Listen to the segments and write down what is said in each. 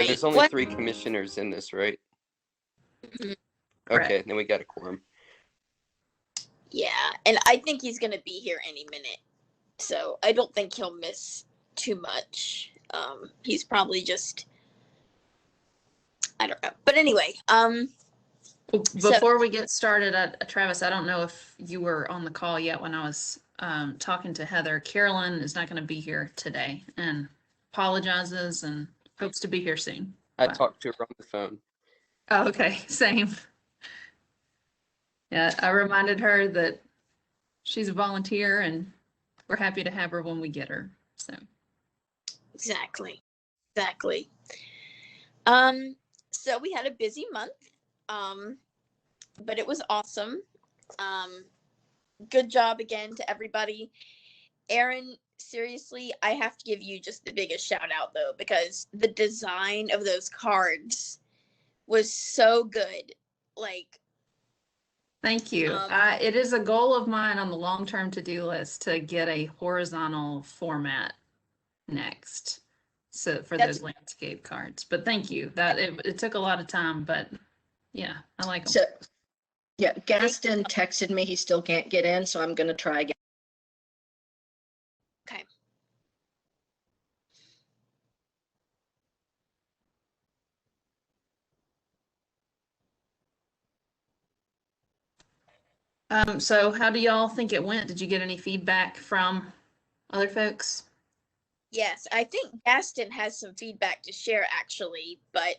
Right. there's only 3 commissioners in this, right? Mhm. Okay, then we got a quorum. Yeah, and I think he's going to be here any minute. So I don't think he'll miss too much. He's probably just, I don't know. But anyway, Before we get started, Travis, I don't know if you were on the call yet when I was talking to Heather. Carolyn is not going to be here today and apologizes and hopes to be here soon. I talked to her on the phone. Oh, okay, same. Yeah, I reminded her that she's a volunteer and we're happy to have her when we get her. So Exactly. So we had a busy month, but it was awesome. Good job again to everybody. Aaron, seriously, I have to give you just the biggest shout out though, because the design of those cards was so good. Like, thank you. It is a goal of mine on the long-term to-do list to get a horizontal format next. So for those landscape cards, but thank you. That it took a lot of time, but yeah, I like them. So, yeah, Gaston texted me. He still can't get in, so I'm going to try again. Okay. So how do y'all think it went? Did you get any feedback from other folks? Yes, I think Gaston has some feedback to share actually, but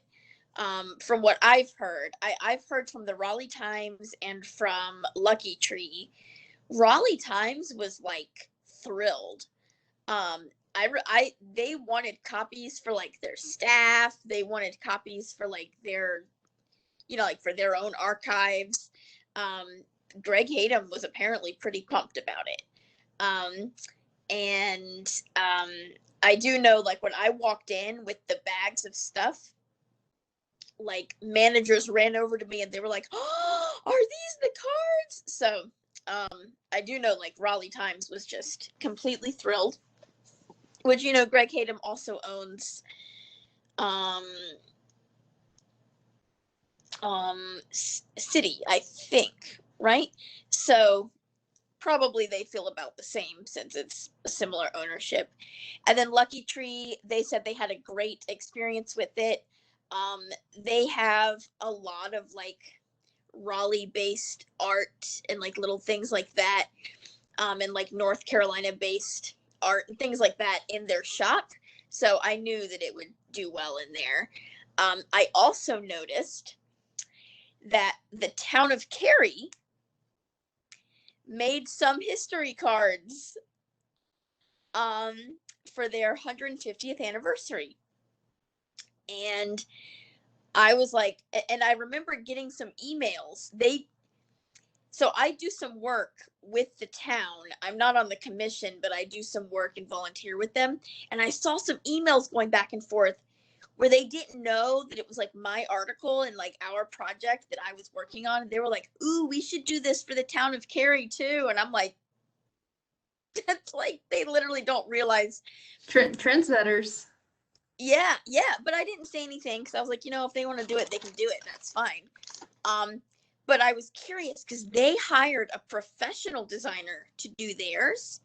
from what I've heard, I've heard from the Raleigh Times and from Lucky Tree. Raleigh Times was like thrilled. They wanted copies for like their staff. They wanted copies for like their, like for their own archives. Greg Hayden was apparently pretty pumped about it. I do know, like, when I walked in with the bags of stuff, like, managers ran over to me and they were like, "Oh, are these the cards?" So, I do know, like, Raleigh Times was just completely thrilled. Which, Greg Hayden also owns, City, I think, right? So, probably they feel about the same since it's a similar ownership. And then Lucky Tree, they said they had a great experience with it. They have a lot of like Raleigh based art and like little things like that, and like North Carolina based art and things like that in their shop. So I knew that it would do well in there. I also noticed that the town of Cary made some history cards for their 150th anniversary. And I was like, and I remember getting some emails. So I do some work with the town. I'm not on the commission, but I do some work and volunteer with them. And I saw some emails going back and forth where they didn't know that it was like my article and like our project that I was working on. They were like, "Ooh, we should do this for the town of Cary too." And I'm like, that's like, they literally don't realize. Trendsetters. Yeah, but I didn't say anything because I was like, if they want to do it, they can do it. That's fine. But I was curious because they hired a professional designer to do theirs,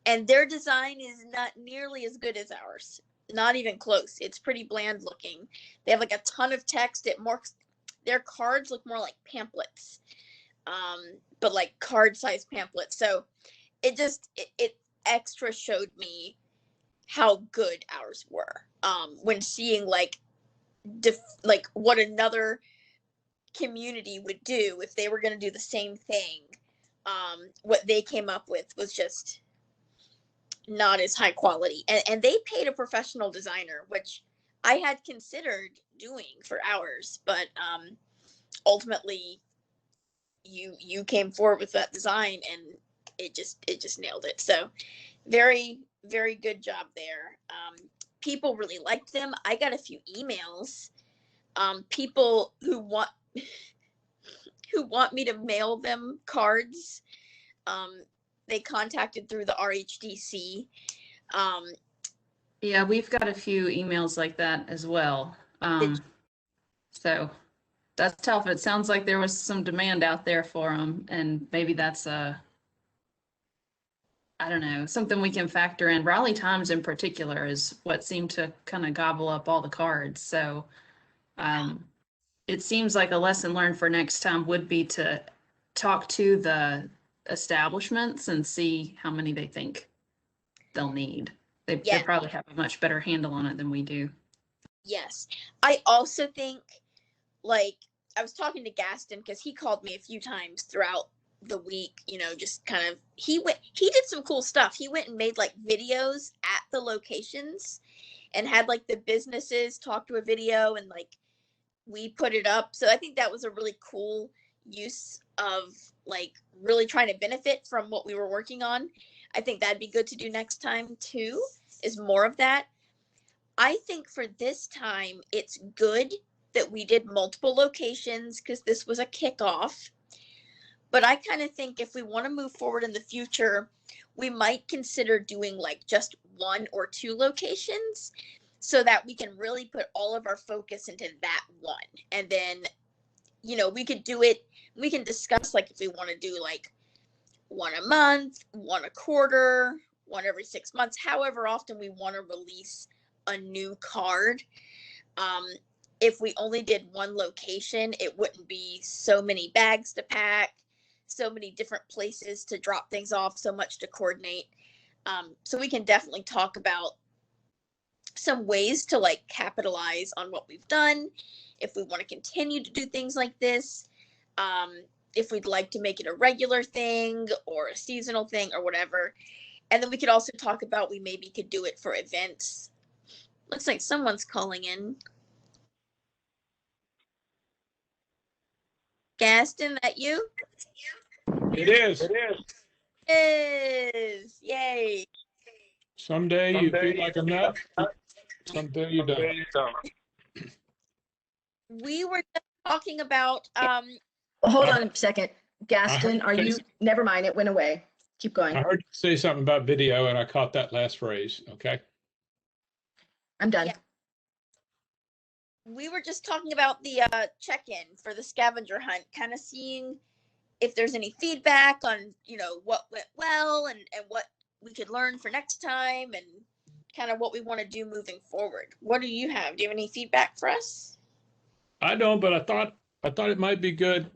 and their design is not nearly as good as ours. Not even close. It's pretty bland looking. They have like a ton of text. Their cards look more like pamphlets, but like card-sized pamphlets. So it extra showed me how good ours were, when seeing like what another community would do if they were going to do the same thing. What they came up with was just not as high quality, and they paid a professional designer, which I had considered doing for ours, but ultimately you came forward with that design and it just nailed it. So very, very good job there. People really liked them. I got a few emails. People who want me to mail them cards. They contacted through the RHDC. Yeah, we've got a few emails like that as well. So that's tough. It sounds like there was some demand out there for them, and maybe that's I don't know, something we can factor in. Raleigh Times in particular is what seemed to kind of gobble up all the cards. So it seems like a lesson learned for next time would be to talk to the establishments and see how many they think they'll need. They probably have a much better handle on it than we do. Yes. I also think, like, I was talking to Gaston because he called me a few times throughout the week, you know, just kind of, he did some cool stuff. He went and made like videos at the locations and had like the businesses talk to a video, and like we put it up. So I think that was a really cool use of like really trying to benefit from what we were working on. I think that'd be good to do next time too, is more of that. I think for this time, it's good that we did multiple locations because this was a kickoff. But I kind of think if we want to move forward in the future, we might consider doing like just 1 or 2 locations so that we can really put all of our focus into that one. And then, you know, we could do it, we can discuss like if we want to do like 1 a month, 1 a quarter, 1 every 6 months, however often we want to release a new card. If we only did 1 location, it wouldn't be so many bags to pack, so many different places to drop things off, so much to coordinate. So we can definitely talk about some ways to like capitalize on what we've done, if we want to continue to do things like this, if we'd like to make it a regular thing or a seasonal thing or whatever. And then we could also talk about we maybe could do it for events. Looks like someone's calling in. Gaston, that you? It is. Is. Yay. Someday you feel like a nut, someday you don't. We were just talking about Hold on a second. Gaston, are you, never mind, it went away. Keep going. I heard you say something about video and I caught that last phrase, okay? I'm done. Yeah. We were just talking about the check-in for the scavenger hunt, kind of seeing if there's any feedback on, you know, what went well and what we could learn for next time and kind of what we want to do moving forward. What do you have? Do you have any feedback for us? I don't, but I thought it might be good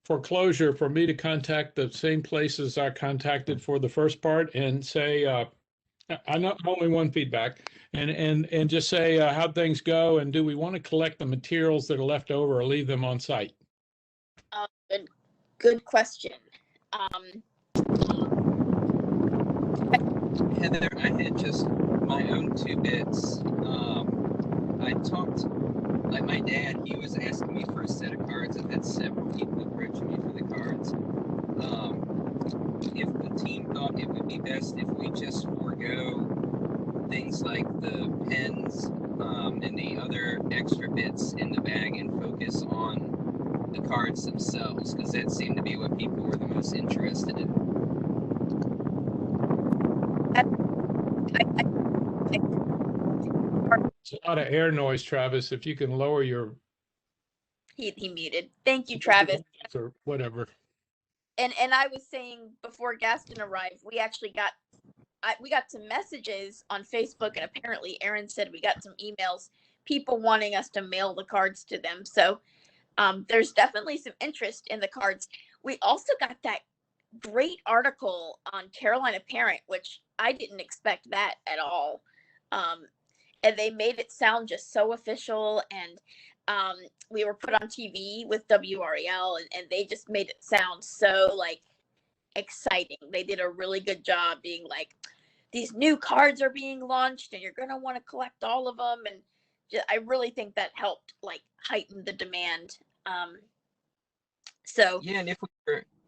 for closure for me to contact the same places I contacted for the first part and say, I know only one feedback and just say how things go and do we want to collect the materials that are left over or leave them on site? Good question. Heather, I had just my own 2 bits. I talked, like my dad, he was asking me for a set of cards. I've had several people approach me for the cards. If the team thought it would be best if we just forego things like the pens and the other extra bits in the bag and focus on the cards themselves, because that seemed to be what people were the most interested in. It's a lot of air noise, Travis. If you can lower your He muted. Thank you, Travis. or whatever. And I was saying before Gaston arrived, we actually got some messages on Facebook, and apparently Aaron said we got some emails, people wanting us to mail the cards to them. So there's definitely some interest in the cards. We also got that great article on Carolina Parent, which I didn't expect that at all. And they made it sound just so official, and we were put on TV with WREL, and they just made it sound so like exciting. They did a really good job being like, these new cards are being launched and you're going to want to collect all of them. And I really think that helped like heighten the demand. So yeah, and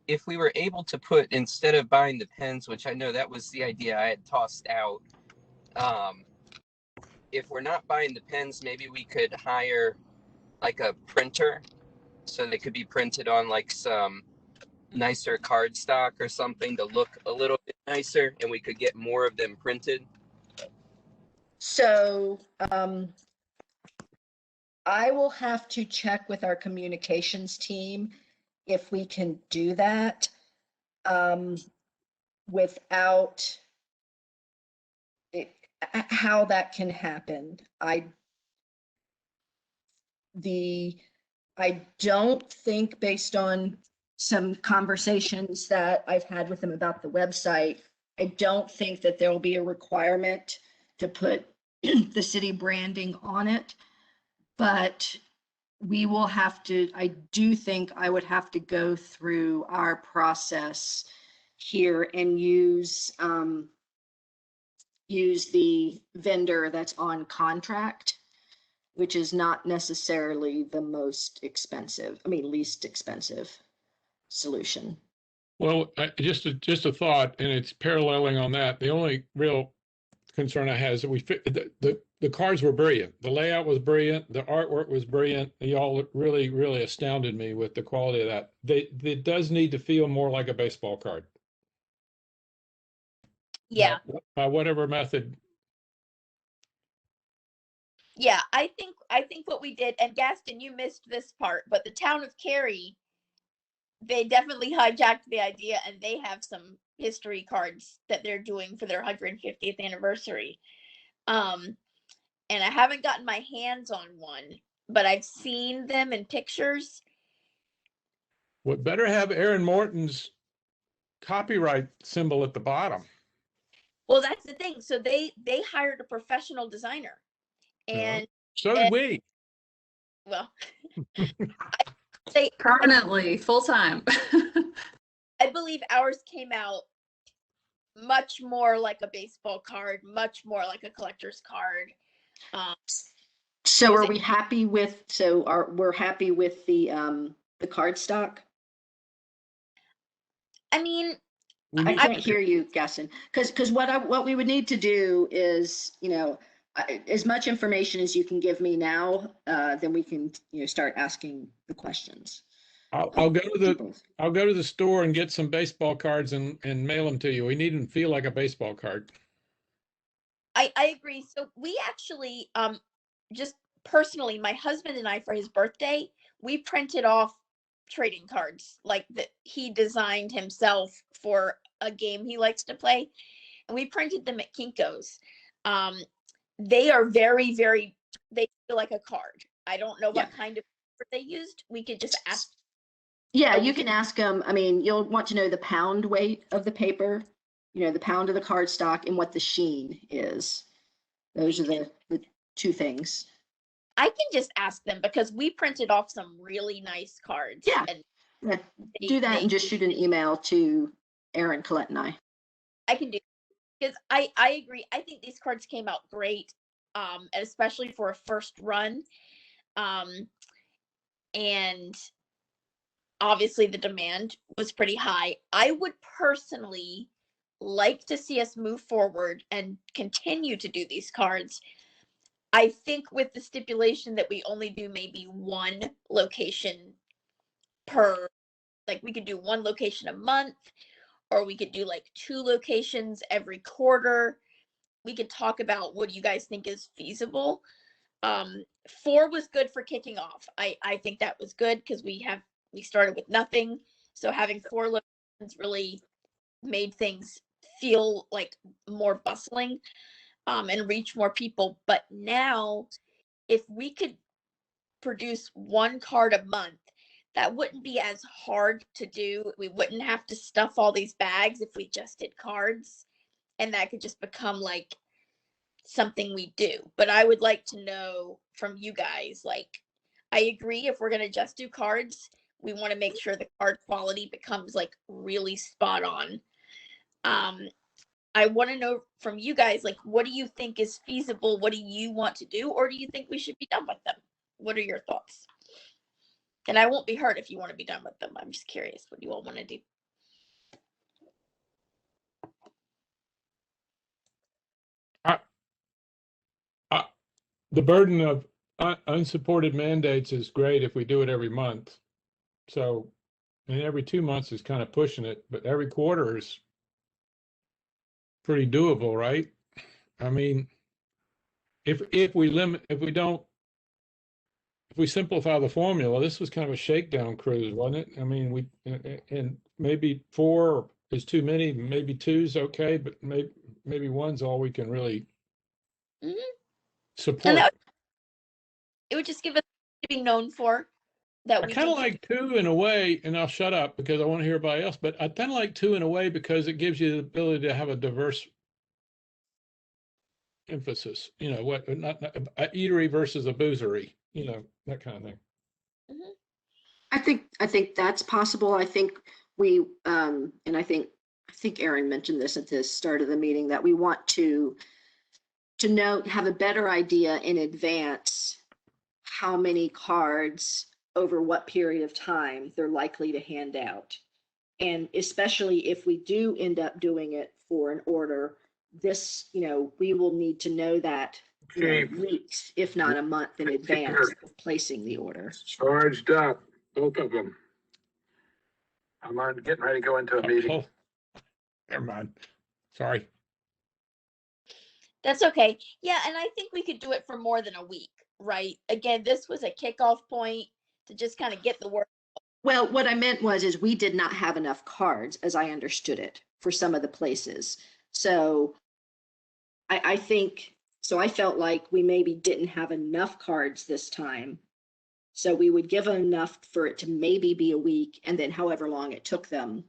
if we were able to put, instead of buying the pens, which I know that was the idea I had tossed out, if we're not buying the pens, maybe we could hire like a printer so they could be printed on like some nicer card stock or something to look a little bit nicer, and we could get more of them printed. So I will have to check with our communications team if we can do that without how that can happen. I don't think, based on some conversations that I've had with them about the website, I don't think that there will be a requirement to put the city branding on it, but we will have to, I do think I would have to go through our process here and use the vendor that's on contract, which is not necessarily the most expensive, least expensive solution. Well, just a thought, and it's paralleling on that. The only real concern I had is that the cards were brilliant. The layout was brilliant. The artwork was brilliant. Y'all really, really astounded me with the quality of that. It does need to feel more like a baseball card. Yeah. By whatever method. Yeah, I think what we did, and Gaston, you missed this part, but the town of Cary, they definitely hijacked the idea, and they have some history cards that they're doing for their 150th anniversary. And I haven't gotten my hands on one, but I've seen them in pictures. What better have Aaron Morton's copyright symbol at the bottom? Well, that's the thing. So they hired a professional designer, and so did we. Well, permanently full time. I believe ours came out much more like a baseball card, much more like a collector's card. So are we happy with? We're happy with the card stock? I mean, I can't hear you, Gaston. Because what we would need to do is, as much information as you can give me now, then we can start asking the questions. I'll go to the store and get some baseball cards and mail them to you. We need them to feel like a baseball card. I agree. So we actually, just personally, my husband and I, for his birthday, we printed off trading cards like that he designed himself for a game he likes to play, and we printed them at Kinko's. They are very, very, they feel like a card. I don't know what kind of paper they used. We could just ask. Yeah, you can ask them. You'll want to know the pound weight of the paper, the pound of the cardstock, and what the sheen is. Those are the two things. I can just ask them because we printed off some really nice cards. Yeah, do that and just shoot an email to Aaron, Colette, and I. I can do, because I agree. I think these cards came out great, especially for a first run. And obviously the demand was pretty high. I would personally like to see us move forward and continue to do these cards. I think with the stipulation that we only do maybe one location per, like we could do one location a month, or we could do like 2 locations every quarter. We could talk about what you guys think is feasible. 4 was good for kicking off. I think that was good because we started with nothing. So having 4 locations really made things feel like more bustling, and reach more people. But now, if we could produce 1 card a month, that wouldn't be as hard to do. We wouldn't have to stuff all these bags if we just did cards, and that could just become like something we do. But I would like to know from you guys, like, I agree, if we're going to just do cards, we want to make sure the card quality becomes like really spot on. I want to know from you guys, like, what do you think is feasible? What do you want to do? Or do you think we should be done with them? What are your thoughts? And I won't be hurt if you want to be done with them. I'm just curious what you all want to do. The burden of unsupported mandates is great if we do it every month. So, and every 2 months is kind of pushing it, but every quarter is pretty doable, right? if we simplify the formula, this was kind of a shakedown cruise, wasn't it? I mean, and maybe 4 is too many, maybe 2's okay, but maybe 1's all we can really support. And it would just give us to be known for that. I We kind of can like 2 in a way, and I'll shut up because I want to hear everybody else, but I kind of like 2 in a way because it gives you the ability to have a diverse emphasis, what, not a eatery versus a boozery, that kind of thing. I think that's possible. I think we, and I think Aaron mentioned this at the start of the meeting, that we want to have a better idea in advance how many cards over what period of time they're likely to hand out. And especially if we do end up doing it for an order, this, we will need to know that weeks, if not a month in advance of placing the order. Charged up, both of them. I'm getting ready to go into a meeting. Oh, never mind. Sorry. That's okay. Yeah, and I think we could do it for more than a week, right? Again, this was a kickoff point to just kind of get the word. Well, what I meant is we did not have enough cards, as I understood it, for some of the places. So I think, so I felt like we maybe didn't have enough cards this time. So we would give them enough for it to maybe be a week, and then however long it took them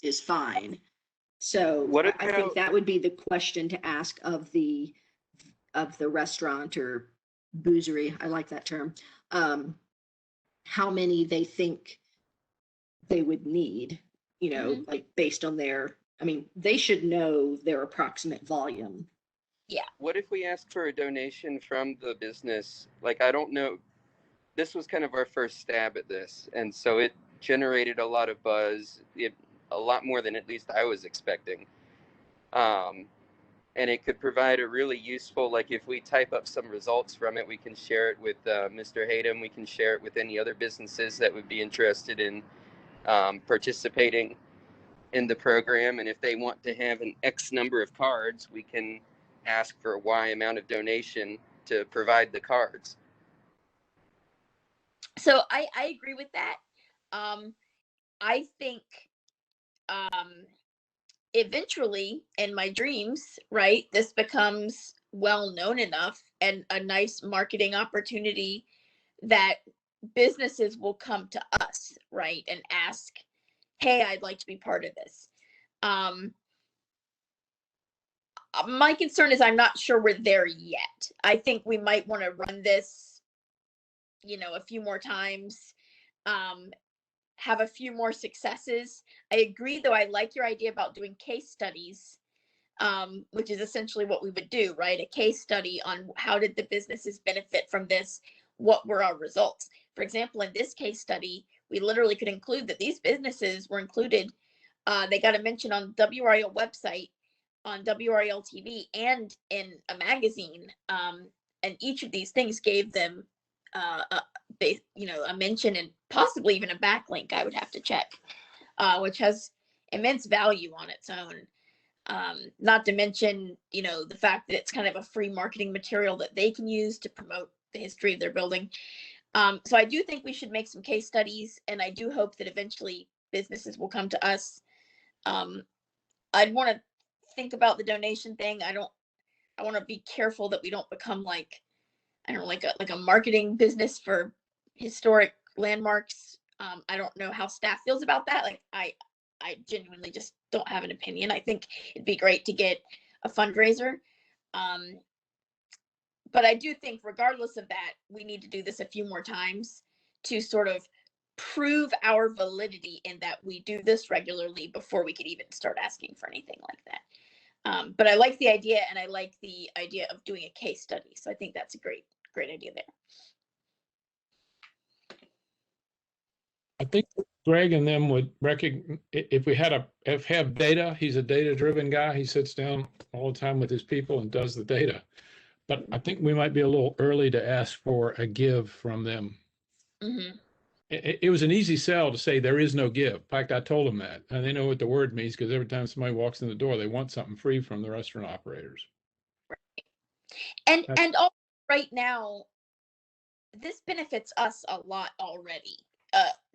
is fine. So I think that would be the question to ask of the restaurant or boozery. I like that term. How many they think they would need, like based on they should know their approximate volume. Yeah. What if we ask for a donation from the business? Like, I don't know. This was kind of our first stab at this. And so it generated a lot of buzz, a lot more than at least I was expecting. And it could provide a really useful, like if we type up some results from it, we can share it with Mr. Hayden. We can share it with any other businesses that would be interested in participating in the program. And if they want to have an X number of cards, we can ask for a Y amount of donation to provide the cards. So I agree with that. I think eventually in my dreams, right, this becomes well known enough and a nice marketing opportunity that businesses will come to us, right, and ask, hey, I'd like to be part of this. My concern is I'm not sure we're there yet. I think we might want to run this, a few more times, have a few more successes. I agree, though. I like your idea about doing case studies, which is essentially what we would do, right? A case study on how did the businesses benefit from this? What were our results? For example, in this case study, we literally could include that these businesses were included. They got a mention on WRL website, on WRL TV, and in a magazine. And each of these things gave them a mention and possibly even a backlink. I would have to check, which has immense value on its own. Not to mention, the fact that it's kind of a free marketing material that they can use to promote the history of their building. So I do think we should make some case studies, and I do hope that eventually businesses will come to us. I'd want to think about the donation thing. I want to be careful that we don't become like a marketing business for historic landmarks. I don't know how staff feels about that. Like I genuinely just don't have an opinion. I think it'd be great to get a fundraiser. But I do think regardless of that, we need to do this a few more times to sort of prove our validity in that we do this regularly before we could even start asking for anything like that. But I like the idea, and I like the idea of doing a case study. So I think that's a great idea there. I think Greg and them would recognize if we have data. He's a data-driven guy. He sits down all the time with his people and does the data. But I think we might be a little early to ask for a give from them. Mm-hmm. It was an easy sell to say there is no give. In fact, I told them that, and they know what the word means because every time somebody walks in the door, they want something free from the restaurant operators. Right. And also right now, this benefits us a lot already.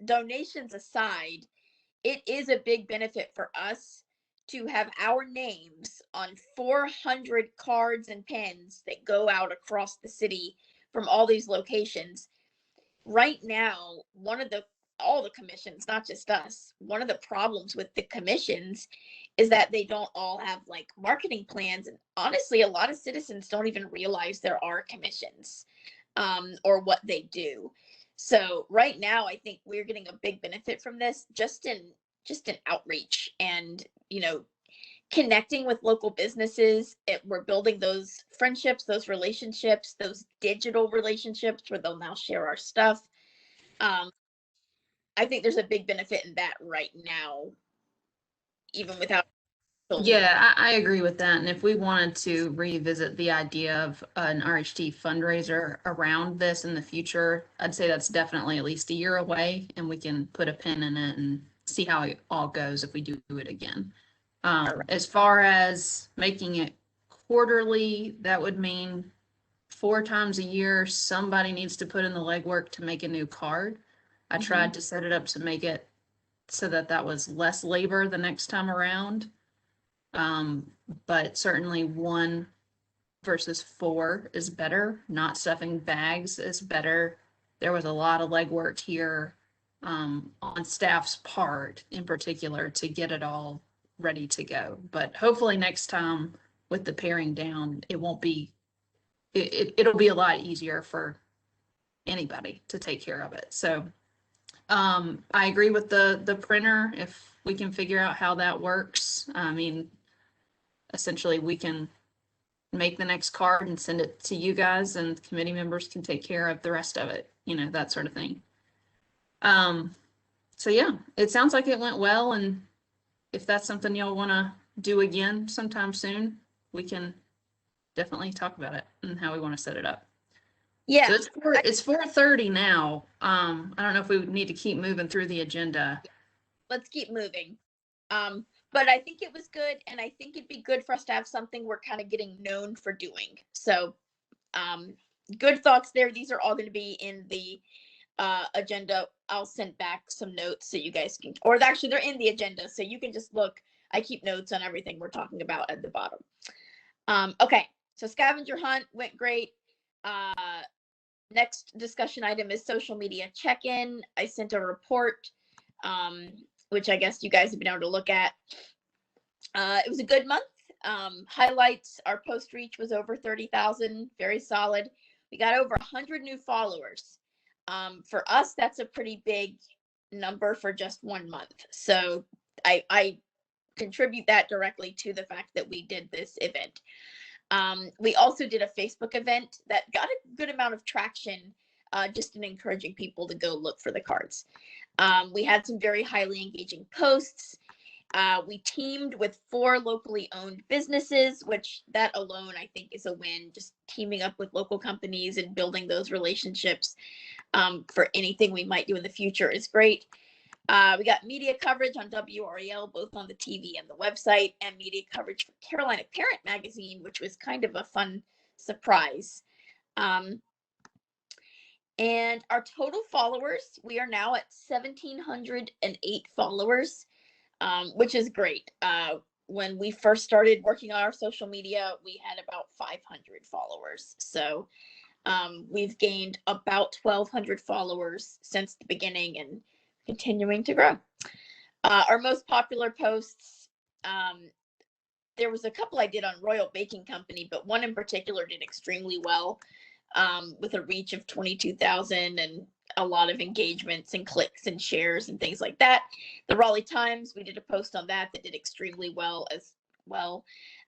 Donations aside, it is a big benefit for us to have our names on 400 cards and pens that go out across the city from all these locations. Right now, all the commissions, not just us, one of the problems with the commissions is that they don't all have like marketing plans. And honestly, a lot of citizens don't even realize there are commissions, or what they do. So right now, I think we're getting a big benefit from this just in outreach and, connecting with local businesses. We're building those friendships, those relationships, those digital relationships where they'll now share our stuff. I think there's a big benefit in that right now, even without. Yeah, I agree with that. And if we wanted to revisit the idea of an RHT fundraiser around this in the future, I'd say that's definitely at least a year away, and we can put a pin in it and see how it all goes if we do it again. As far as making it quarterly, that would mean 4 times a year, somebody needs to put in the legwork to make a new card. I tried to set it up to make it so that was less labor the next time around. But certainly 1 versus 4 is better. Not stuffing bags is better. There was a lot of legwork here, on staff's part in particular to get it all ready to go. But hopefully next time with the paring down, it'll be a lot easier for anybody to take care of it. So I agree with the printer. If we can figure out how that works, I mean, essentially we can make the next card and send it to you guys, and committee members can take care of the rest of it, that sort of thing. So yeah, it sounds like it went well, and if that's something y'all want to do again sometime soon, we can definitely talk about it and how we want to set it up. Yeah. So it's 4:30 now. I don't know if we need to keep moving through the agenda. Let's keep moving. But I think it was good, and I think it'd be good for us to have something we're kind of getting known for doing. So, good thoughts there. These are all going to be in the agenda. I'll send back some notes so you guys can, or actually they're in the agenda, so you can just look. I keep notes on everything we're talking about at the bottom. Okay, so scavenger hunt went great. Next discussion item is social media check-in. I sent a report, which I guess you guys have been able to look at. It was a good month. Highlights, our post reach was over 30,000, very solid. We got over 100 new followers. For us, that's a pretty big number for just 1 month. So I contribute that directly to the fact that we did this event. We also did a Facebook event that got a good amount of traction, just in encouraging people to go look for the cards. We had some very highly engaging posts. We teamed with 4 locally owned businesses, which that alone I think is a win. Just teaming up with local companies and building those relationships for anything we might do in the future is great. We got media coverage on WREL, both on the TV and the website, and media coverage for Carolina Parent Magazine, which was kind of a fun surprise. And our total followers, we are now at 1,708 followers, which is great. When we first started working on our social media, we had about 500 followers. So we've gained about 1,200 followers since the beginning and continuing to grow. Our most popular posts, there was a couple I did on Royal Baking Company, but one in particular did extremely well, with a reach of 22,000 and a lot of engagements and clicks and shares and things like that. The Raleigh Times, we did a post on that did extremely well as well.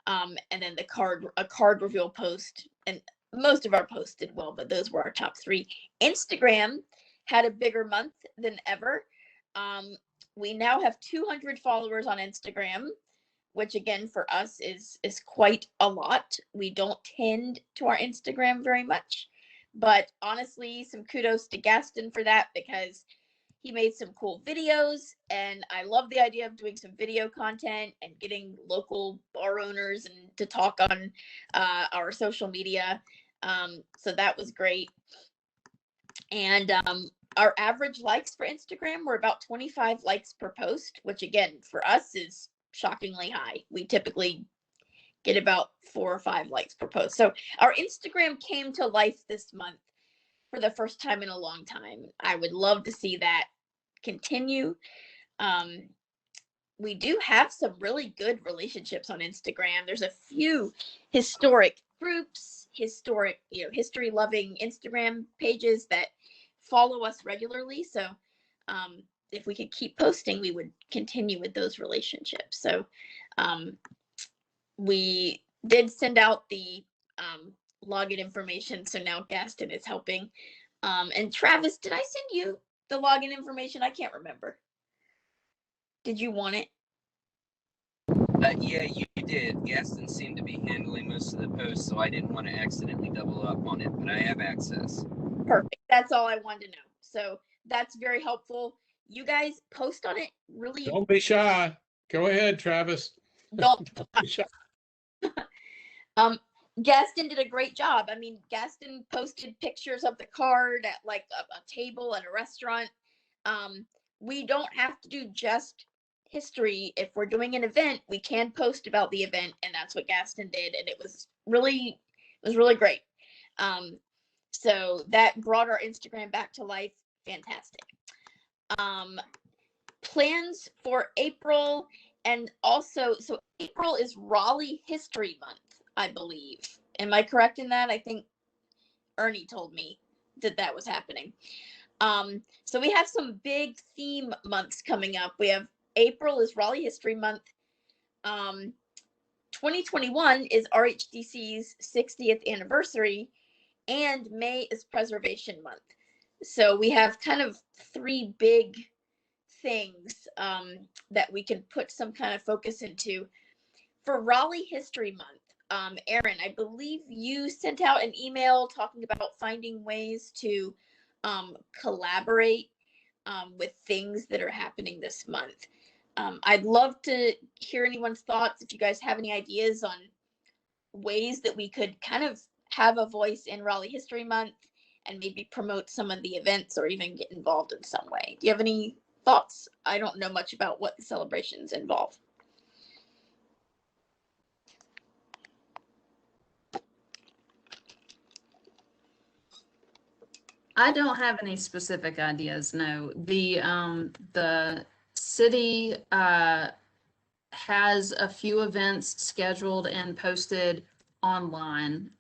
And then a card reveal post, and most of our posts did well, but those were our top 3. Instagram had a bigger month than ever. We now have 200 followers on Instagram, which again for us is quite a lot. We don't tend to our Instagram very much, but honestly, some kudos to Gaston for that, because he made some cool videos, and I love the idea of doing some video content and getting local bar owners and to talk on our social media. So that was great. And our average likes for Instagram were about 25 likes per post, which again, for us is shockingly high. We typically get about 4 or 5 likes per post. So our Instagram came to life this month for the first time in a long time. I would love to see that continue. We do have some really good relationships on Instagram. There's a few historic groups, historic, history loving Instagram pages that follow us regularly. So if we could keep posting, we would continue with those relationships. So we did send out the login information. So now Gaston is helping. And Travis, did I send you the login information? I can't remember. Did you want it? Yeah, you did. Gaston seemed to be handling most of the posts, so I didn't want to accidentally double up on it, but I have access. Perfect. That's all I wanted to know. So that's very helpful. You guys post on it. Really. Don't be shy. Go ahead, Travis. Don't. Be shy. Gaston did a great job. I mean, Gaston posted pictures of the card at like a table at a restaurant. We don't have to do just history. If we're doing an event, we can post about the event, and that's what Gaston did, and it was really great. So that brought our Instagram back to life. Fantastic. Plans for April, and also, so April is Raleigh History Month, I believe. Am I correct in that? I think Ernie told me that was happening. So we have some big theme months coming up. We have April is Raleigh History Month. 2021 is RHDC's 60th anniversary, and May is Preservation Month. So we have kind of 3 big things that we can put some kind of focus into. For Raleigh History Month, Erin, I believe you sent out an email talking about finding ways to collaborate with things that are happening this month. I'd love to hear anyone's thoughts. If you guys have any ideas on ways that we could kind of have a voice in Raleigh History Month and maybe promote some of the events or even get involved in some way. Do you have any thoughts? I don't know much about what the celebrations involve. I don't have any specific ideas, no. The city has a few events scheduled and posted online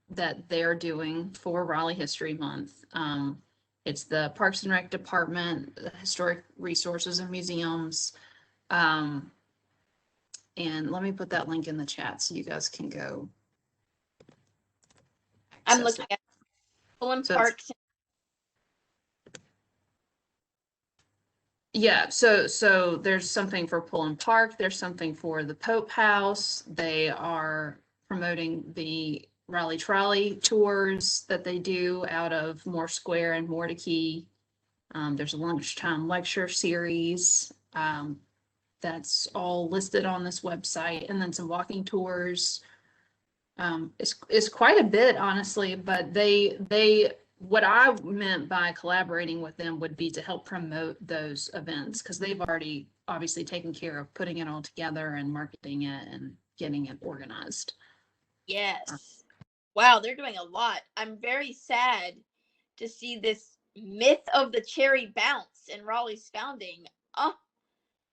that they're doing for Raleigh History Month. It's the Parks and Rec Department, the Historic Resources and Museums. And let me put that link in the chat so you guys can go. I'm looking at Pullen Parks. Yeah, so there's something for Pullen Park, there's something for the Pope House. They are promoting the Raleigh Trolley tours that they do out of Moore Square and Mordecai. There's a lunchtime lecture series that's all listed on this website, and then some walking tours. It's quite a bit, honestly, but what I meant by collaborating with them would be to help promote those events, because they've already obviously taken care of putting it all together and marketing it and getting it organized. Yes. Wow, they're doing a lot. I'm very sad to see this myth of the cherry bounce in Raleigh's founding. Oh,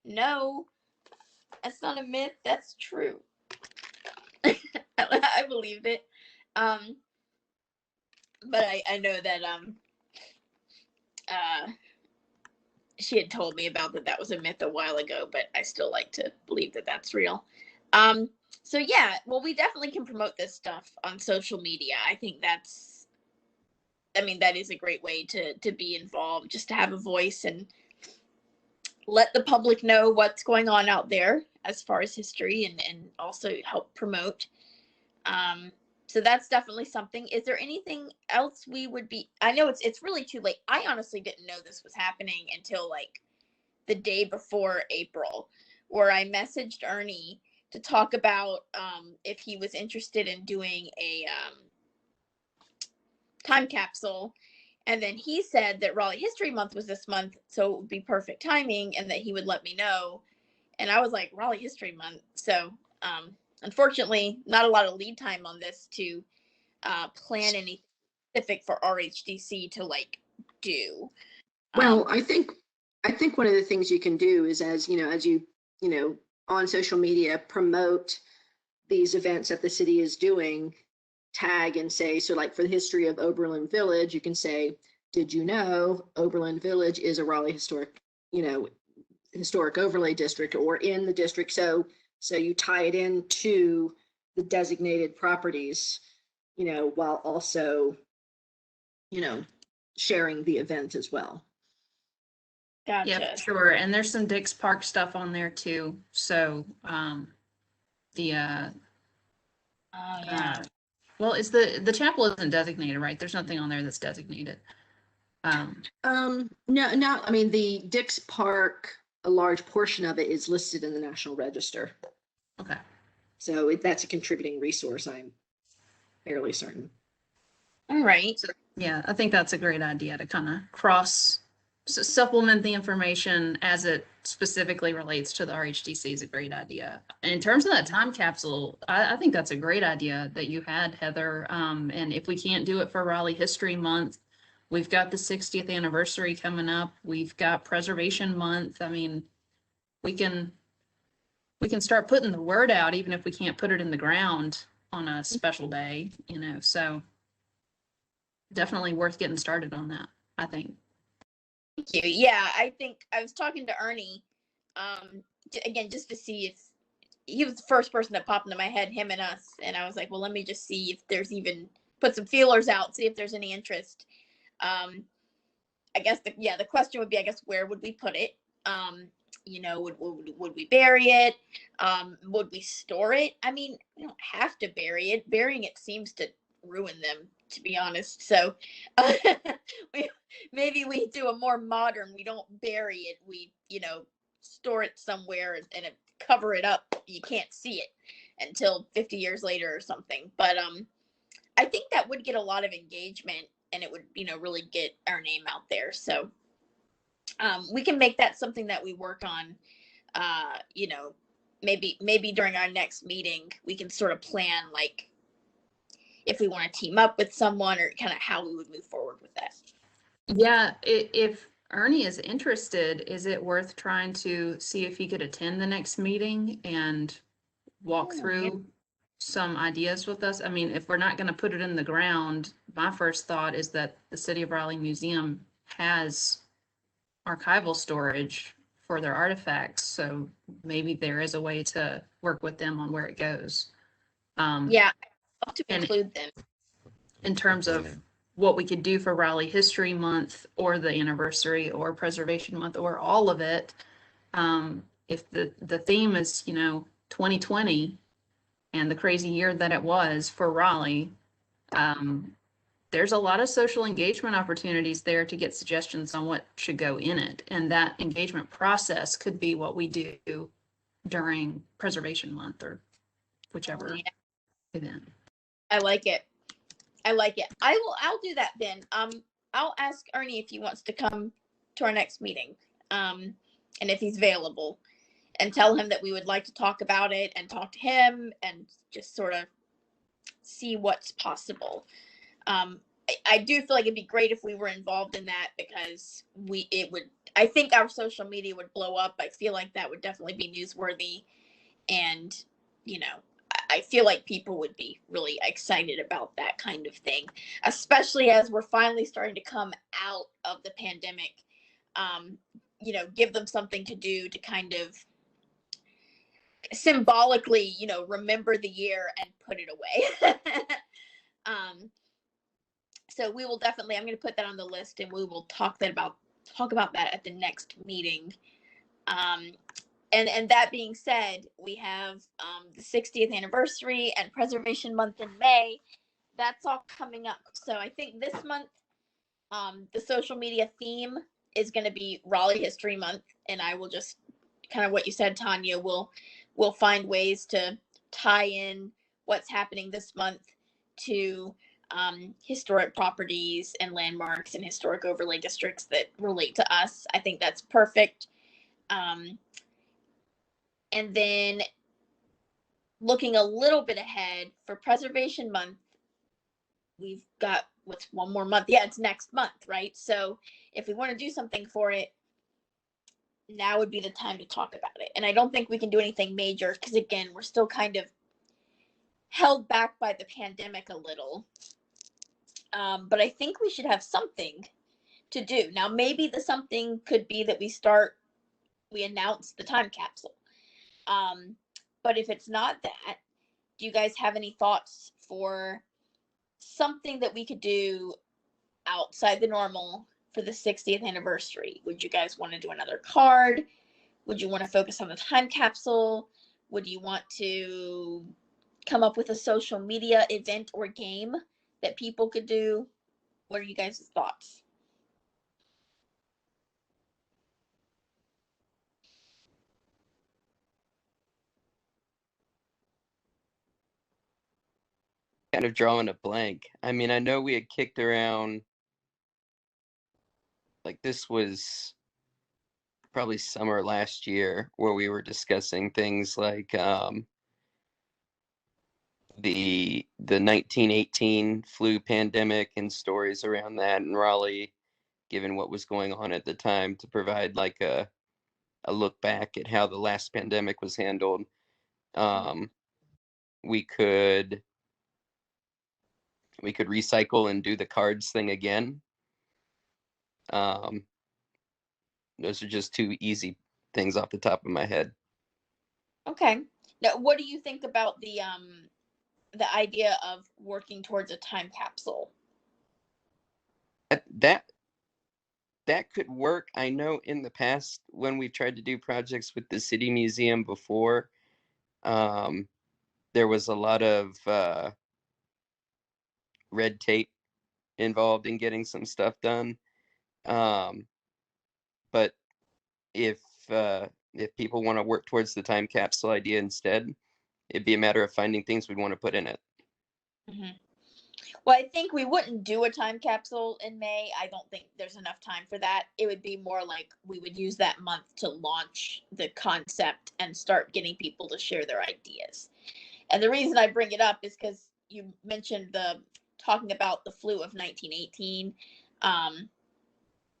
no, that's not a myth. That's true. I believe it. But I know that she had told me about that was a myth a while ago, but I still like to believe that that's real. So yeah, well, we definitely can promote this stuff on social media. I think that is a great way to be involved, just to have a voice and let the public know what's going on out there as far as history, and also help promote. So that's definitely something. Is there anything else we would be, I know it's really too late. I honestly didn't know this was happening until like the day before April, where I messaged Ernie to talk about if he was interested in doing a time capsule. And then he said that Raleigh History Month was this month, so it would be perfect timing and that he would let me know. And I was like, Raleigh History Month. So unfortunately, not a lot of lead time on this to plan anything specific for RHDC to like do. Well, I think one of the things you can do is, as you on social media promote these events that the city is doing, tag and say, so like for the history of Oberlin Village, you can say, did you know Oberlin Village is a Raleigh historic overlay district, or in the district. So you tie it into the designated properties, while also, sharing the event as well. Gotcha. Yeah, sure. And there's some Dix Park stuff on there too. So well, it's the chapel isn't designated, right? There's nothing on there that's designated. No, I mean, the Dix Park, a large portion of it is listed in the National Register. Okay. So that's a contributing resource, I'm fairly certain. All right. So, yeah, I think that's a great idea to kind of supplement the information as it specifically relates to the RHDC is a great idea. In terms of that time capsule, I think that's a great idea that you had, Heather. And if we can't do it for Raleigh History Month, we've got the 60th anniversary coming up. We've got Preservation Month. I mean, we can start putting the word out, even if we can't put it in the ground on a special day, so definitely worth getting started on that, I think. Thank you. Yeah, I think I was talking to Ernie, again, just to see if he was the first person that popped into my head, him and us. And I was like, well, let me just see if there's even put some feelers out, see if there's any interest. I guess the question would be, I guess, where would we put it? Would we bury it? Would we store it? I mean, we don't have to bury it. Burying it seems to ruin them, to be honest. So maybe we do a more modern, we don't bury it. We, store it somewhere and cover it up. You can't see it until 50 years later or something. But I think that would get a lot of engagement and it would, really get our name out there. So we can make that something that we work on, maybe during our next meeting, we can sort of plan like if we want to team up with someone or kind of how we would move forward with that. Yeah, if Ernie is interested, is it worth trying to see if he could attend the next meeting and walk through some ideas with us? I mean, if we're not going to put it in the ground, my first thought is that the City of Raleigh Museum has archival storage for their artifacts, so maybe there is a way to work with them on where it goes. Yeah, I'll have to include them. In terms of what we could do for Raleigh History Month or the anniversary or Preservation Month or all of it, if the theme is 2020 and the crazy year that it was for Raleigh, there's a lot of social engagement opportunities there to get suggestions on what should go in it. And that engagement process could be what we do during Preservation Month or whichever event. I like it. I'll do that then. I'll ask Ernie if he wants to come to our next meeting. And if he's available, and tell him that we would like to talk about it and talk to him and just sort of see what's possible. I do feel like it'd be great if we were involved in that because I think our social media would blow up. I feel like that would definitely be newsworthy. And, I feel like people would be really excited about that kind of thing, especially as we're finally starting to come out of the pandemic. Give them something to do to kind of symbolically, remember the year and put it away. So we will definitely, I'm going to put that on the list and we will talk about that at the next meeting. And that being said, we have the 60th anniversary and Preservation Month in May. That's all coming up. So I think this month, the social media theme is going to be Raleigh History Month, and I will just kind of what you said, Tanya. We'll find ways to tie in what's happening this month to historic properties and landmarks and historic overlay districts that relate to us. I think that's perfect. And then looking a little bit ahead for Preservation Month, we've got what's one more month. Yeah, it's next month, right? So if we want to do something for it, now would be the time to talk about it. And I don't think we can do anything major because, again, we're still kind of held back by the pandemic a little. But I think we should have something to do. Now, maybe the something could be that we announce the time capsule. But if it's not that, do you guys have any thoughts for something that we could do outside the normal for the 60th anniversary? Would you guys want to do another card? Would you want to focus on the time capsule? Would you want to come up with a social media event or game that people could do? What are you guys' thoughts? Kind of drawing a blank. I mean, I know we had kicked around, like this was probably summer last year, where we were discussing things like the 1918 flu pandemic and stories around that in Raleigh, given what was going on at the time, to provide like a look back at how the last pandemic was handled. We could recycle and do the cards thing again. Those are just two easy things off the top of my head. Okay. Now, what do you think about the idea of working towards a time capsule? That could work. I know in the past when we tried to do projects with the City Museum before, there was a lot of red tape involved in getting some stuff done. But if people want to work towards the time capsule idea instead, it'd be a matter of finding things we'd want to put in it. Mm-hmm. Well, I think we wouldn't do a time capsule in May. I don't think there's enough time for that. It would be more like we would use that month to launch the concept and start getting people to share their ideas. And the reason I bring it up is because you mentioned talking about the flu of 1918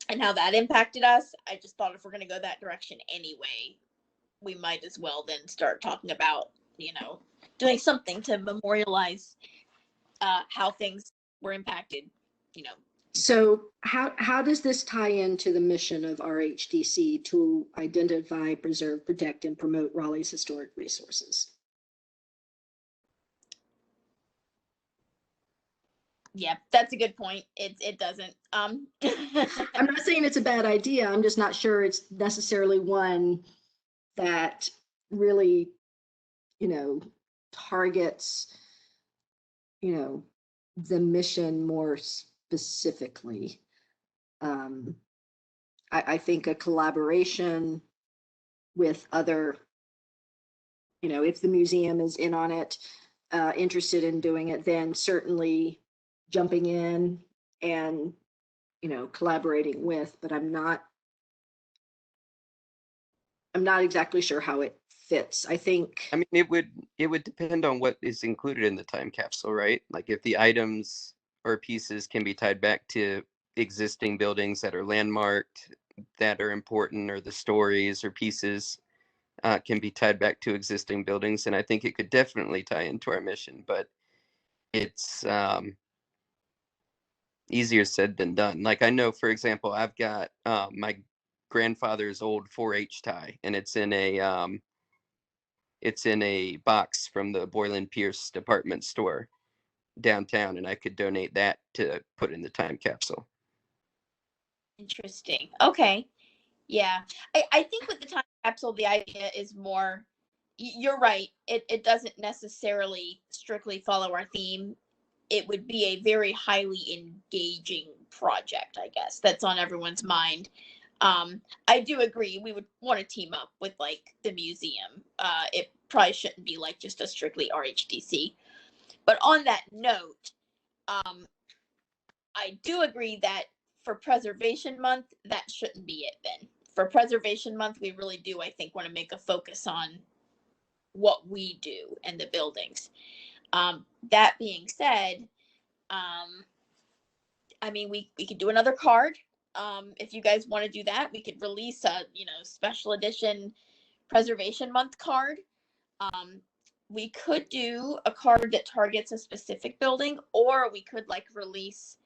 and how that impacted us. I just thought if we're going to go that direction anyway, we might as well then start talking about, doing something to memorialize how things were impacted, So how does this tie into the mission of RHDC to identify, preserve, protect, and promote Raleigh's historic resources? Yeah, that's a good point. It doesn't. I'm not saying it's a bad idea. I'm just not sure it's necessarily one that really, targets, the mission more specifically. I think a collaboration with other, if the museum is in on it, interested in doing it, then certainly jumping in and, collaborating with, but I'm not exactly sure how it fits. I mean, it would depend on what is included in the time capsule, right? Like if the items or pieces can be tied back to existing buildings that are landmarked, that are important, or the stories or pieces can be tied back to existing buildings, and I think it could definitely tie into our mission, but it's easier said than done. Like I know, for example, I've got my grandfather's old 4-H tie, and it's in a box from the Boylan Pierce department store downtown, and I could donate that to put in the time capsule. Interesting. Okay. Yeah, I think with the time capsule, the idea is more, you're right. It doesn't necessarily strictly follow our theme. It would be a very highly engaging project, I guess, that's on everyone's mind. I do agree. We would want to team up with like the museum. It probably shouldn't be like just a strictly RHDC. But on that note, I do agree that for Preservation Month, that shouldn't be it then. For Preservation Month, we really do, I think, want to make a focus on what we do and the buildings. That being said, I mean, we could do another card. If you guys want to do that, we could release a, special edition Preservation Month card. We could do a card that targets a specific building, or we could like release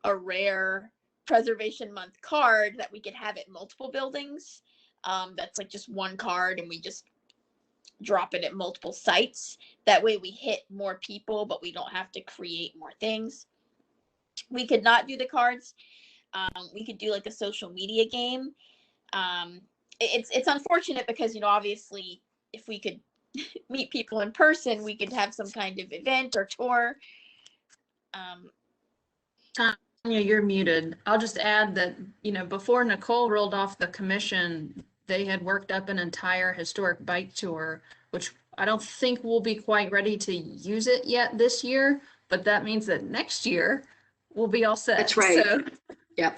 a rare Preservation Month card that we could have at multiple buildings. That's like just one card and we just drop it at multiple sites. That way we hit more people, but we don't have to create more things. We could not do the cards. We could do like a social media game. It's unfortunate because, obviously if we could meet people in person, we could have some kind of event or tour. Tanya, you're muted. I'll just add that, before Nicole rolled off the commission, they had worked up an entire historic bike tour, which I don't think we'll be quite ready to use it yet this year, but that means that next year we'll be all set. That's right. So. Yeah.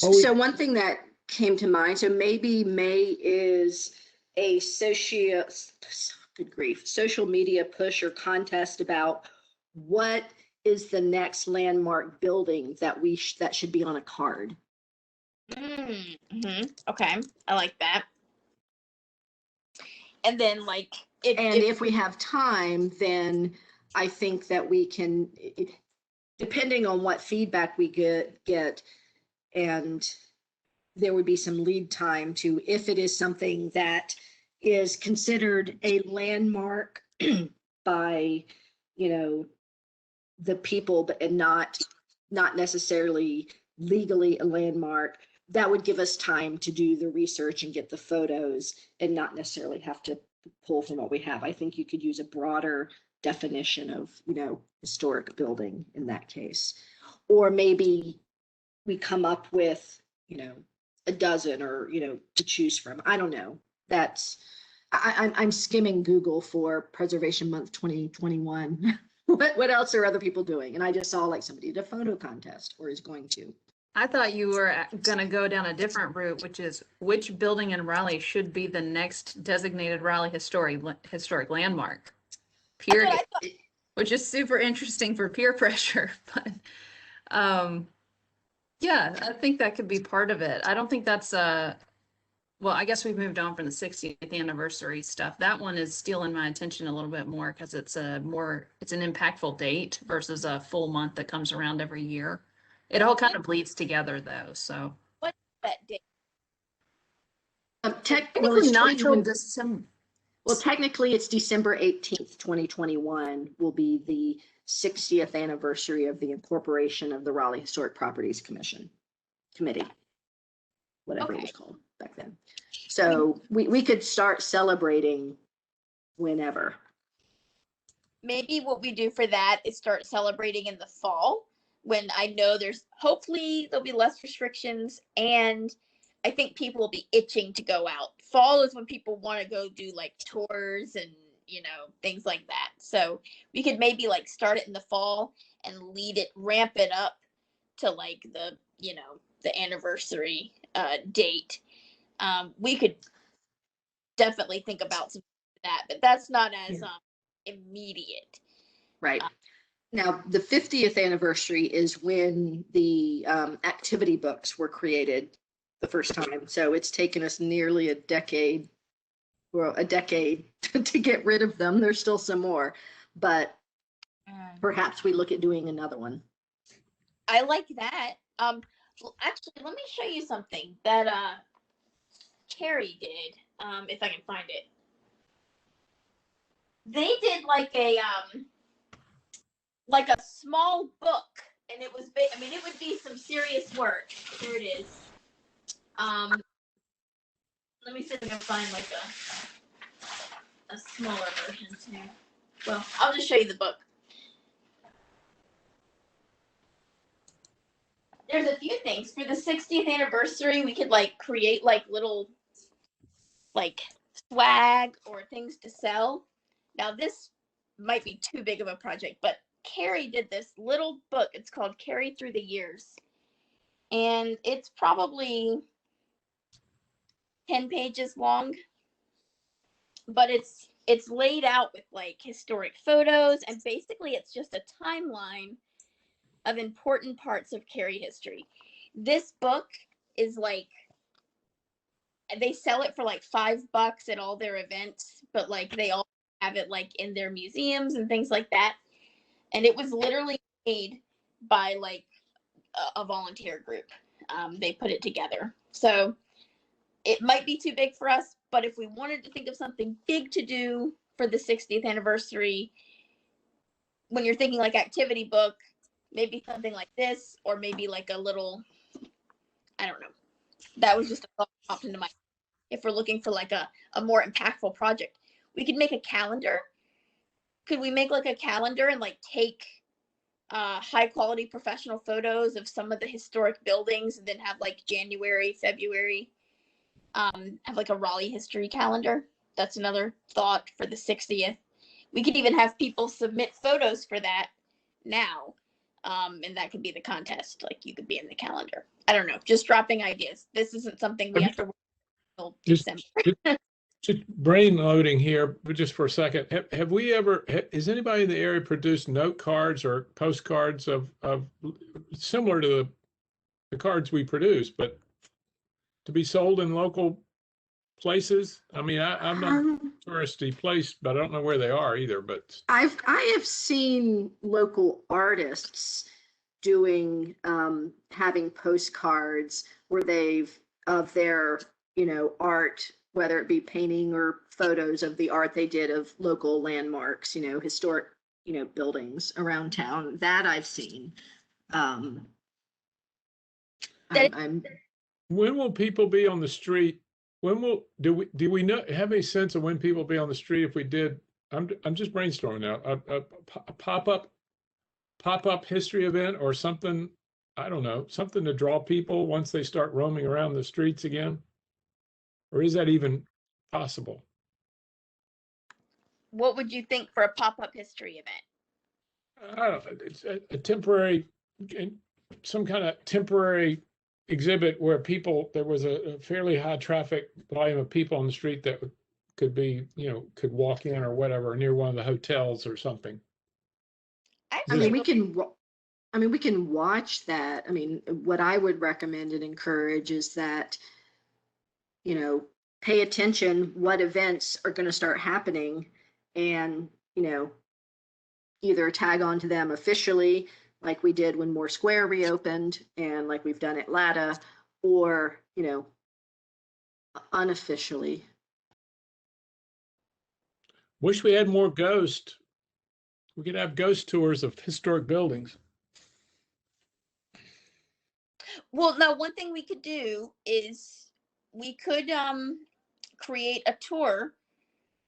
Oh, So one thing that came to mind, so maybe May is a social media push or contest about what is the next landmark building that that should be on a card. Mm-hmm. Okay, I like that. And then like if we have time, then I think that we can, depending on what feedback we get, and there would be some lead time to, if it is something that is considered a landmark by, the people, but and not necessarily legally a landmark, that would give us time to do the research and get the photos and not necessarily have to pull from what we have. I think you could use a broader definition of, historic building in that case. Or maybe we come up with, a dozen or, to choose from. I don't know. I'm skimming Google for Preservation Month 2021. What else are other people doing? And I just saw like somebody did a photo contest or is going to. I thought you were going to go down a different route, which is which building in Raleigh should be the next designated Raleigh historic landmark, period, which is super interesting for peer pressure. But yeah, I think that could be part of it. I don't think that's well, I guess we've moved on from the 60th anniversary stuff. That one is stealing my attention a little bit more because it's an impactful date versus a full month that comes around every year. It all kind of bleeds together though, so. What's that date? Technically not until December. Well, technically it's December 18th, 2021 will be the 60th anniversary of the incorporation of the Raleigh Historic Properties Committee, whatever it was called back then. So we could start celebrating whenever. Maybe what we do for that is start celebrating in the fall, when I know hopefully there'll be less restrictions, and I think people will be itching to go out. Fall is when people want to go do like tours and, things like that. So we could maybe like start it in the fall and ramp it up to like the anniversary date. We could definitely think about some of that, but that's not as immediate. Right. Now, the 50th anniversary is when the activity books were created the first time. So it's taken us nearly a decade to get rid of them. There's still some more, but perhaps we look at doing another one. I like that. Well, actually, let me show you something that Carrie did, if I can find it. They did like a small book, and it was big. I mean, it would be some serious work. Here it is. Let me see if I can find like a smaller version too. Well, I'll just show you the book. There's a few things for the 60th anniversary. We could like create like little like swag or things to sell. Now this might be too big of a project, but Carrie did this little book. It's called Carrie Through the Years. And it's probably 10 pages long, but it's laid out with like historic photos, and basically it's just a timeline of important parts of Carrie history. This book is like, they sell it for like $5 at all their events, but like they all have it like in their museums and things like that. And it was literally made by like a volunteer group. They put it together. So it might be too big for us, but if we wanted to think of something big to do for the 60th anniversary, when you're thinking like activity book, maybe something like this, or maybe like a little, I don't know. That was just a thought that popped into my head. If we're looking for like a more impactful project, we could make a calendar. Could we make like a calendar and like take high quality professional photos of some of the historic buildings, and then have like January, February, have like a Raleigh history calendar? That's another thought for the 60th. We could even have people submit photos for that now. And that could be the contest. Like you could be in the calendar. I don't know. Just dropping ideas. This isn't something we have to work until December. Just brain loading here, but just for a second. Have we ever, has anybody in the area produced note cards or postcards of similar to the cards we produce, but to be sold in local places? I mean, I'm not a touristy place, but I don't know where they are either, but. I have seen local artists doing, having postcards where they've, of their, art, whether it be painting or photos of the art they did of local landmarks, historic, buildings around town. That I've seen. When will people be on the street? Do we know, have a sense of when people will be on the street if we did? I'm just brainstorming now. A pop-up history event or something. I don't know, something to draw people once they start roaming around the streets again. Or is that even possible? What would you think for a pop-up history event? I don't know. It's a temporary, some kind of temporary exhibit where there was a fairly high traffic volume of people on the street that could be, could walk in or whatever near one of the hotels or something. We can watch that. I mean, what I would recommend and encourage is that, pay attention what events are going to start happening, and, either tag onto them officially, like we did when Moore Square reopened and like we've done at LATA, or, unofficially. Wish we had more ghost. We could have ghost tours of historic buildings. Well, now one thing we could do is we could create a tour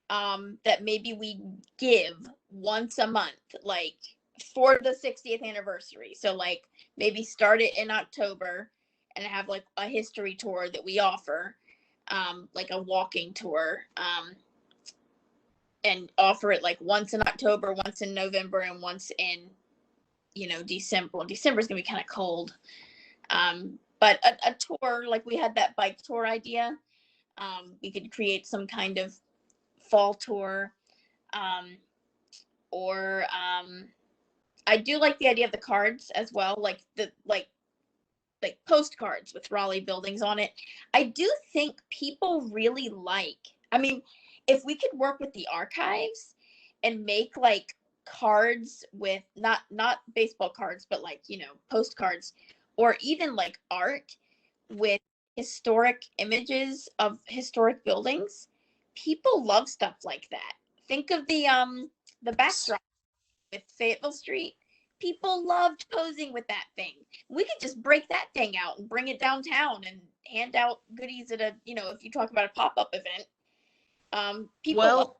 that maybe we give once a month, like for the 60th anniversary. So like maybe start it in October and have like a history tour that we offer, like a walking tour, and offer it like once in October, once in November, and once in, December. Well, December is gonna be kind of cold. But a tour, like we had that bike tour idea. We could create some kind of fall tour, or I do like the idea of the cards as well, like the like postcards with Raleigh buildings on it. I do think people really like, I mean, if we could work with the archives and make like cards with not baseball cards, but like, postcards, or even like art with historic images of historic buildings, people love stuff like that. Think of the backdrop with Fayetteville Street. People loved posing with that thing. We could just break that thing out and bring it downtown and hand out goodies at a, if you talk about a pop-up event. People love. Well,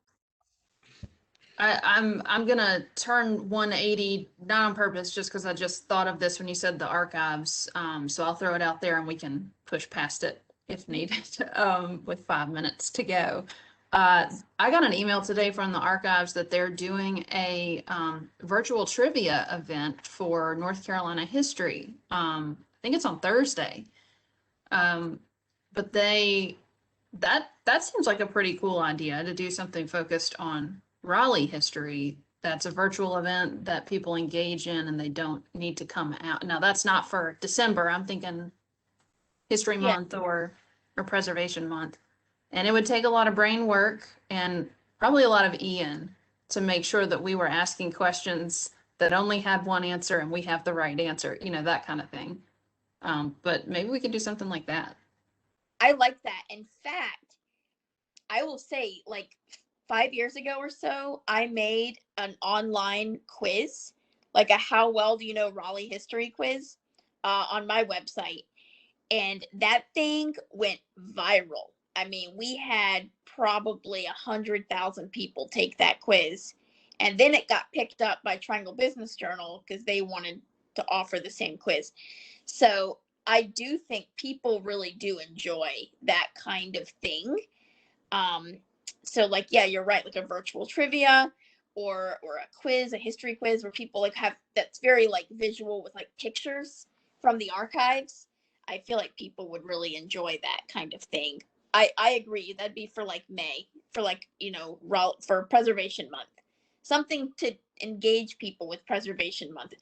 I'm gonna turn 180, not on purpose, just because I just thought of this when you said the archives. So I'll throw it out there and we can push past it if needed, with 5 minutes to go. I got an email today from the archives that they're doing a virtual trivia event for North Carolina history. I think it's on Thursday. But that seems like a pretty cool idea to do something focused on Raleigh history. That's a virtual event that people engage in and they don't need to come out. Now that's not for December. I'm thinking History Month or Preservation Month. And it would take a lot of brain work and probably a lot of Ian to make sure that we were asking questions that only had one answer and we have the right answer, that kind of thing. But maybe we could do something like that. I like that. In fact, I will say, like 5 years ago or so, I made an online quiz, like a how well do you know Raleigh history quiz, on my website. And that thing went viral. I mean, we had probably 100,000 people take that quiz. And then it got picked up by Triangle Business Journal because they wanted to offer the same quiz. So I do think people really do enjoy that kind of thing. So like, yeah, you're right. Like a virtual trivia or a quiz, a history quiz where people like have, that's very like visual with like pictures from the archives. I feel like people would really enjoy that kind of thing. I agree. That'd be for like May, for like, for Preservation Month. Something to engage people with Preservation Month.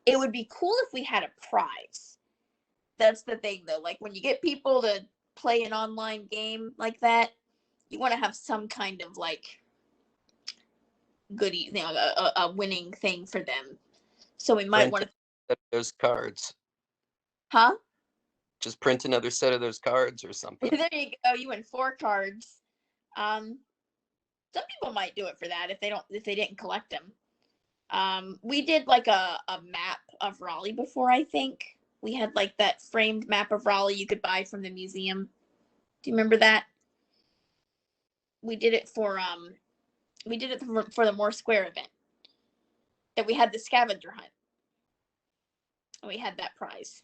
It would be cool if we had a prize. That's the thing though. Like when you get people to play an online game like that, you want to have some kind of like goodie, a winning thing for them. So we might want to those cards. Huh? Just print another set of those cards or something. There you go. You win 4 cards. Some people might do it for that if they didn't collect them. We did like a map of Raleigh before, I think. We had like that framed map of Raleigh you could buy from the museum. Do you remember that? We did it for the Moore Square event. That we had the scavenger hunt. And we had that prize.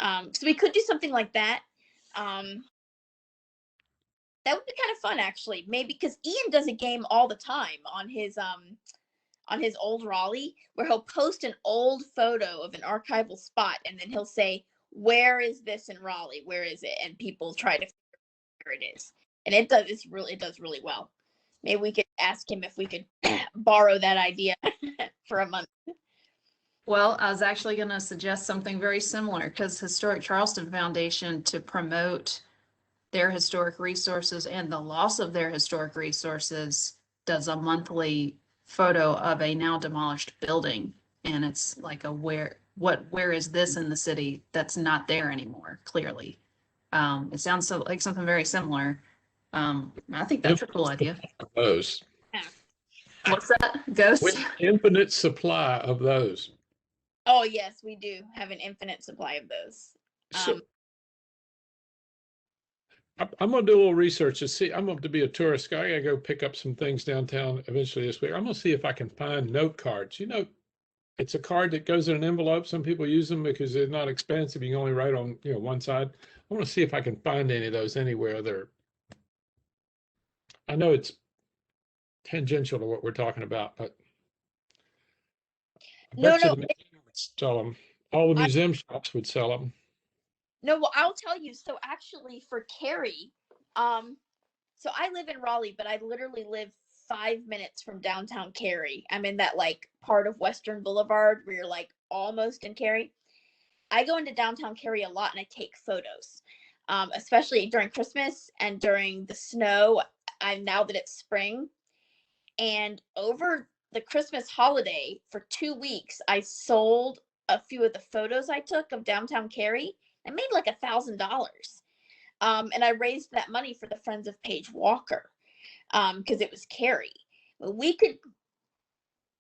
So we could do something like that. That would be kind of fun, actually. Maybe because Ian does a game all the time on his old Raleigh, where he'll post an old photo of an archival spot, and then he'll say, "Where is this in Raleigh? Where is it?" And people try to figure out where it is, and it does really well. Maybe we could ask him if we could borrow that idea for a month. Well, I was actually going to suggest something very similar because Historic Charleston Foundation, to promote their historic resources and the loss of their historic resources, does a monthly photo of a now demolished building. And it's like where is this in the city that's not there anymore, clearly. It sounds like something very similar. I think that's a cool idea. Those. Yeah. What's that? Ghosts? With infinite supply of those. Oh yes, we do have an infinite supply of those. So, I'm gonna do a little research to see. I'm going to be a tourist guy. I gotta go pick up some things downtown eventually this week. I'm gonna see if I can find note cards. It's a card that goes in an envelope. Some people use them because they're not expensive. You can only write on one side. I want to see if I can find any of those anywhere. I know it's tangential to what we're talking about, but I bet you the museum would sell them. All the museum shops would sell them. No, well, I'll tell you. So actually, for Cary, so I live in Raleigh, but I literally live 5 minutes from downtown Cary. I'm in that like part of Western Boulevard where you're like almost in Cary. I go into downtown Cary a lot and I take photos, especially during Christmas and during the snow. Now that it's spring, and over the Christmas holiday for 2 weeks, I sold a few of the photos I took of downtown Cary. I made like $1,000. And I raised that money for the Friends of Paige Walker, because it was Cary. We could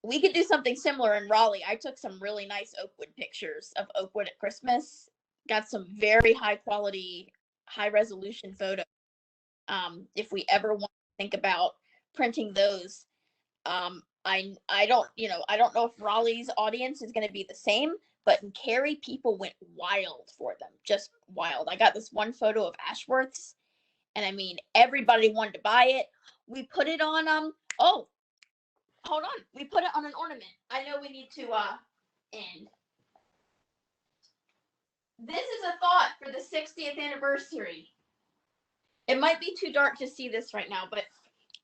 we could do something similar in Raleigh. I took some really nice Oakwood pictures of Oakwood at Christmas. Got some very high quality, high resolution photos. If we ever want to think about printing those, I don't, I don't know if Raleigh's audience is going to be the same, but in Cary, people went wild for them, just wild. I got this one photo of Ashworth's, and I mean, everybody wanted to buy it. We put it on, oh, hold on. We put it on an ornament. I know we need to, end. This is a thought for the 60th anniversary. It might be too dark to see this right now, but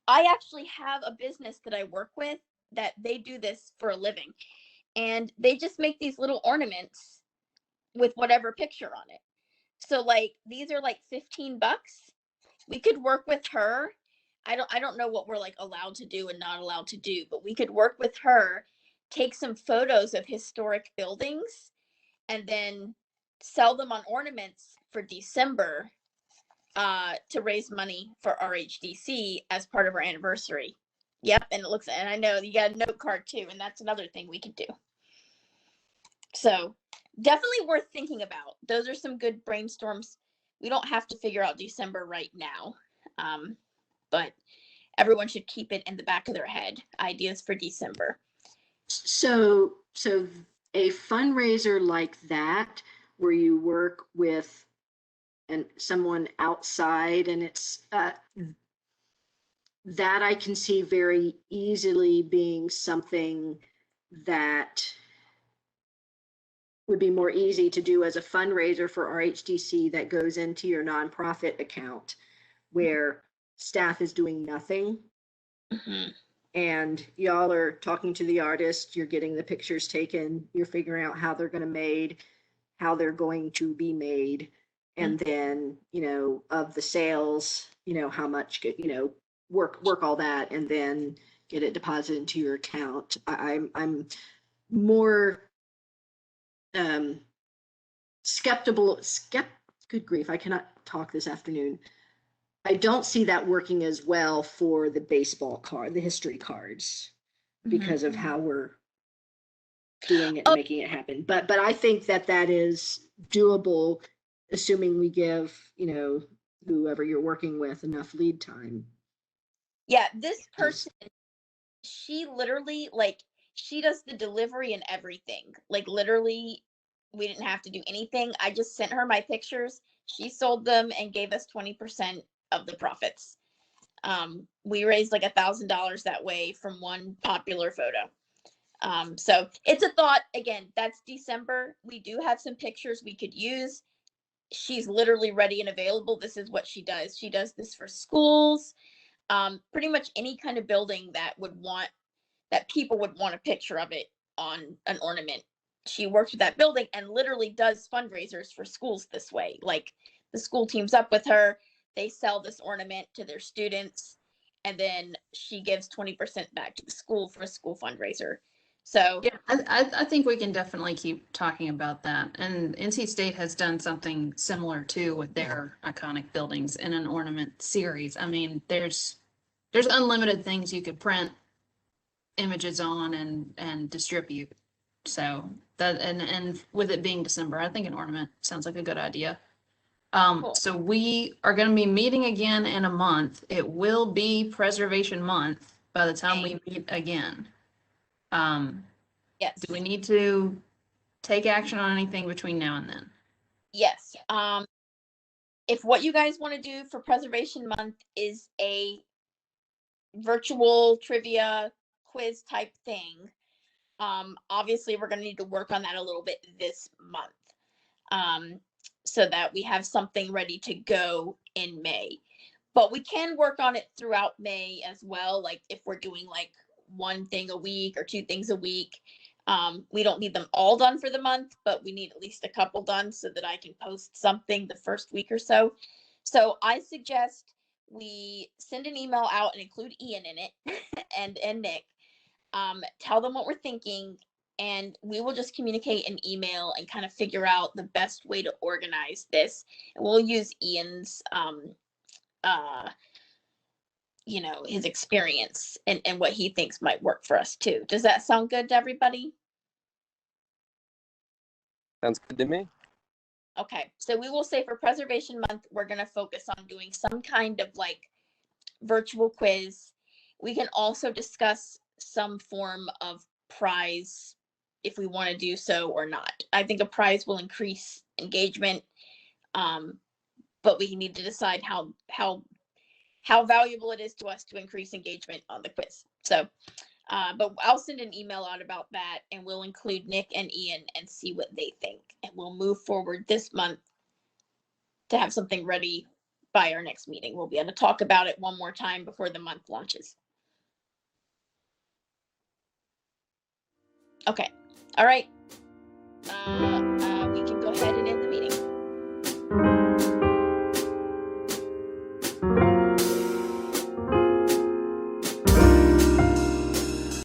I actually have a business that I work with that they do this for a living. And they just make these little ornaments with whatever picture on it. So like these are like $15. We could work with her. I don't know what we're like allowed to do and not allowed to do, but we could work with her, take some photos of historic buildings, and then sell them on ornaments for December to raise money for RHDC as part of our anniversary. Yep, and it looks, and I know you got a note card too, and that's another thing we could do. So definitely worth thinking about. Those are some good brainstorms. We don't have to figure out December right now, but everyone should keep it in the back of their head. Ideas for December. So a fundraiser like that, where you work with someone outside, and it's that I can see very easily being something that would be more easy to do as a fundraiser for RHDC that goes into your nonprofit account, where staff is doing nothing. Mm-hmm. And y'all are talking to the artist, you're getting the pictures taken, you're figuring out how they're going to be made. And then, of the sales, how much, work all that, and then get it deposited into your account. I'm more good grief, I cannot talk this afternoon. I don't see that working as well for the the history cards, because of how we're doing it and making it happen. But I think that is doable, assuming we give, whoever you're working with enough lead time. Yeah, this person, she literally, she does the delivery and everything. Like, literally, we didn't have to do anything. I just sent her my pictures. She sold them and gave us 20% of the profits. We raised like $1,000 that way from one popular photo. So it's a thought. Again, that's December. We do have some pictures we could use. She's literally ready and available. This is what she does. She does this for schools, pretty much any kind of building that people would want a picture of it on an ornament. She works with that building and literally does fundraisers for schools this way. Like, the school teams up with her, they sell this ornament to their students, and then she gives 20% back to the school for a school fundraiser. So yeah, I think we can definitely keep talking about that. And NC State has done something similar too with their iconic buildings in an ornament series. I mean, there's unlimited things you could print images on and distribute. So that, and with it being December, I think an ornament sounds like a good idea. Cool. So we are going to be meeting again in a month. It will be Preservation Month by the time we meet again. Yes. Do we need to take action on anything between now and then? Yes. If what you guys want to do for Preservation Month is a virtual trivia quiz type thing, obviously we're going to need to work on that a little bit this month, so that we have something ready to go in May. But we can work on it throughout May as well. Like, if we're doing like one thing a week or two things a week, we don't need them all done for the month, but we need at least a couple done so that I can post something the first week or so. So I suggest we send an email out and include Ian in it and Nick. Tell them what we're thinking, and we will just communicate an email and kind of figure out the best way to organize this. And we'll use Ian's you know, his experience and what he thinks might work for us too. Does that sound good to everybody? Sounds good to me. Okay, so we will say for Preservation Month, we're going to focus on doing some kind of like virtual quiz. We can also discuss some form of prize if we want to do so or not. I think a prize will increase engagement, but we need to decide how valuable it is to us to increase engagement on the quiz. So, but I'll send an email out about that, and we'll include Nick and Ian and see what they think, and we'll move forward this month to have something ready by our next meeting. We'll be able to talk about it one more time before the month launches. Okay. All right.